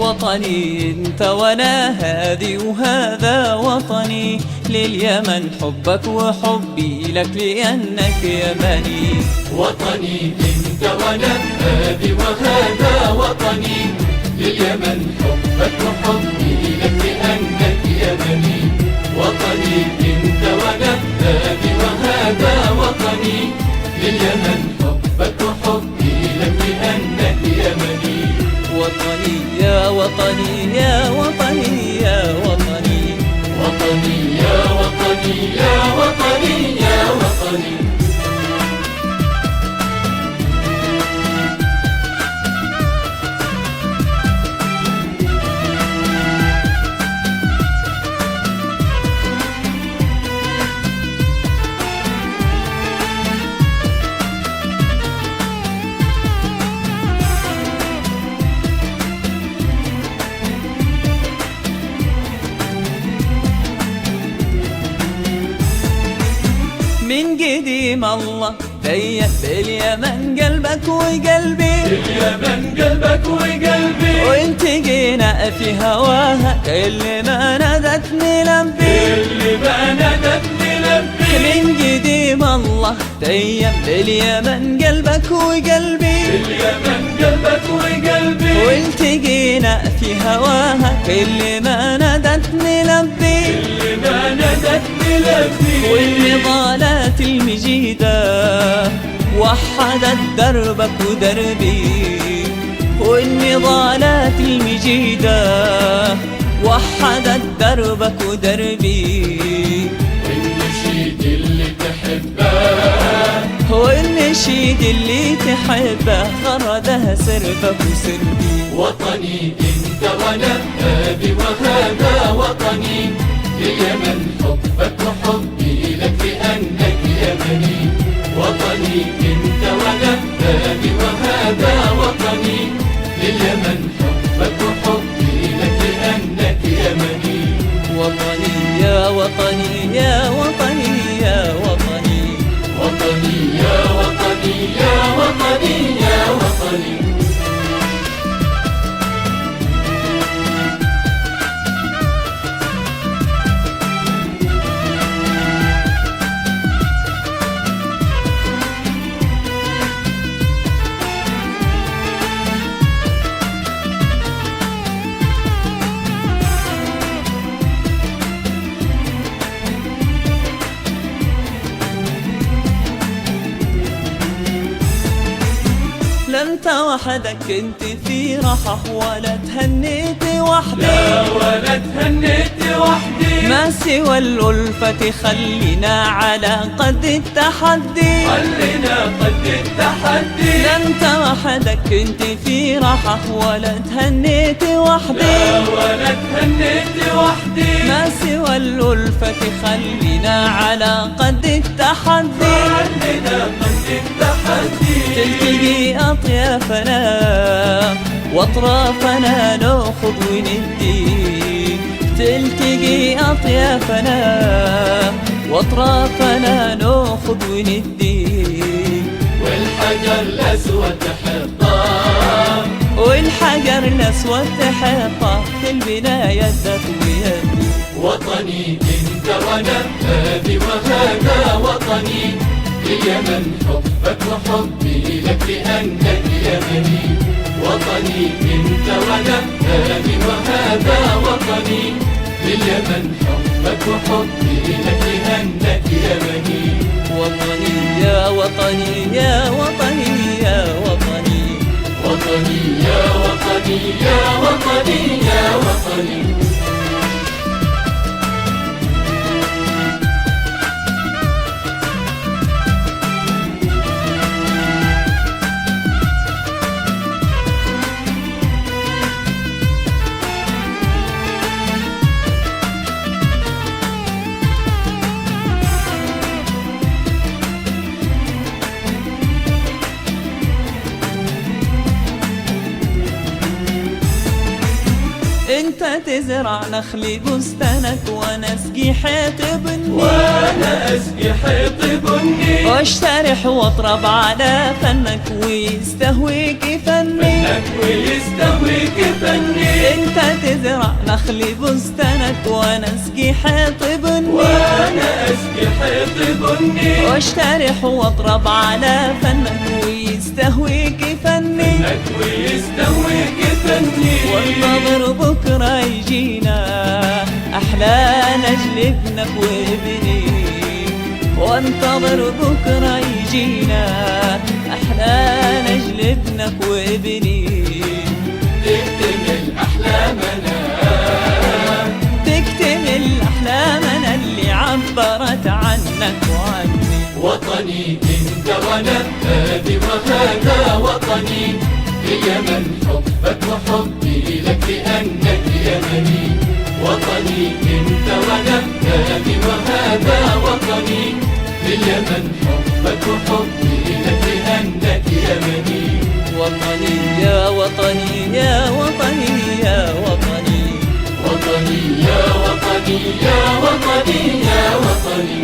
وطني انت وانا هادي وهذا وطني، لليمن حبك وحبي لك لأنك يمني. وطني انت وانا هادي وهذا وطني، لليمن حبك وحبي لك لأنك يمني. وطني انت وانا هادي وهذا وطني، لليمن حبك وحبي لك لأنك يمني. وطني يا وطني يا وطني يا وطني، وطني يا وطني يا وطني يا وطني. من قديم الله ضيق باليمن قلبك وقلبي، باليمن قلبك وقلبي، والتقينا في هواها كل ما نادتني لبي، كل ما نادتني لبي. من قديم الله ضيق باليمن قلبك وقلبي، باليمن قلبك وقلبي، والتقينا في هواها كل ما نادتني لبي، كل ما نادتني لبي. والنضالات المجيدة وحدت دربك ودربي، والنضالات المجيدة وحدت دربك ودربي. والنشيد اللي تحبه، والنشيد اللي تحبه غرده سربك وسربي. وطني انت وانا هادي وهذا وطني، لليمن حبك وحبي لك لأنك يمني. وطني انت وانا هادي وهذا وطني، لليمن حبك وحبي لك لأنك يمني. وطني يا وطني يا وطني يا وطني، وطني يا وطني يا وطني يا وطني. انت وحدك كنت في رحى ولا تهنيت وحدي، لا ولا تهنيت وحدي، ما سوى الألفة خلينا على قد التحدي، خلينا قد التحدي. لا انت وحدك كنت في رحى ولا تهنيت وحدي، لا ولا تهنيت وحدي، ما سوى الألفة خلينا على قد التحدي، خلينا قد التحدي. تلتقي أطيافنا وأطرافنا نأخذ وندي، تلتقي أطيافنا وأطرافنا نأخذ وندي. والحجر الأسود حطام، والحجر الأسود حطه في البناية ذات ويدي. وطني انت وانا هادي وهذا وطني، لليمن حبك وحبي لك لأنك يمني. وطني انت وانا هادي وهذا وطني، لليمن حبك وحبي لك لأنك يمني. وطني يا وطني يا وطني يا وطني، وطني يا وطني يا وطني يا وطني. انت تزرع نخلي بستانك وانا اسقي حيط بني، وانا اسقي حيط بني، واشترح واطرب على فنك ويستهويك فني، انت تزرع نخل بستانك وانا اسقي حيط بني، واشترح واطرب على فنك ويستهويك فني، وانتظر بكره يجينا احلى نجل ابنك وابني، وانتظر بكره يجينا احلى نجل ابنك وابني. تكتمل أحلامنا، تكتمل احلامنا اللي عبرت عنك وعني. وطني انت وانا، هذه وهذا وطني، اليمن حبك وحبي لك لأنك يمني. وطني انت وانا، هذه وهذا وطني، اليمن حبك وحبي لك لأنك يمني. وطني يا وطني يا وطني يا وطني، وطني يا وطني يا وطني يا وطني.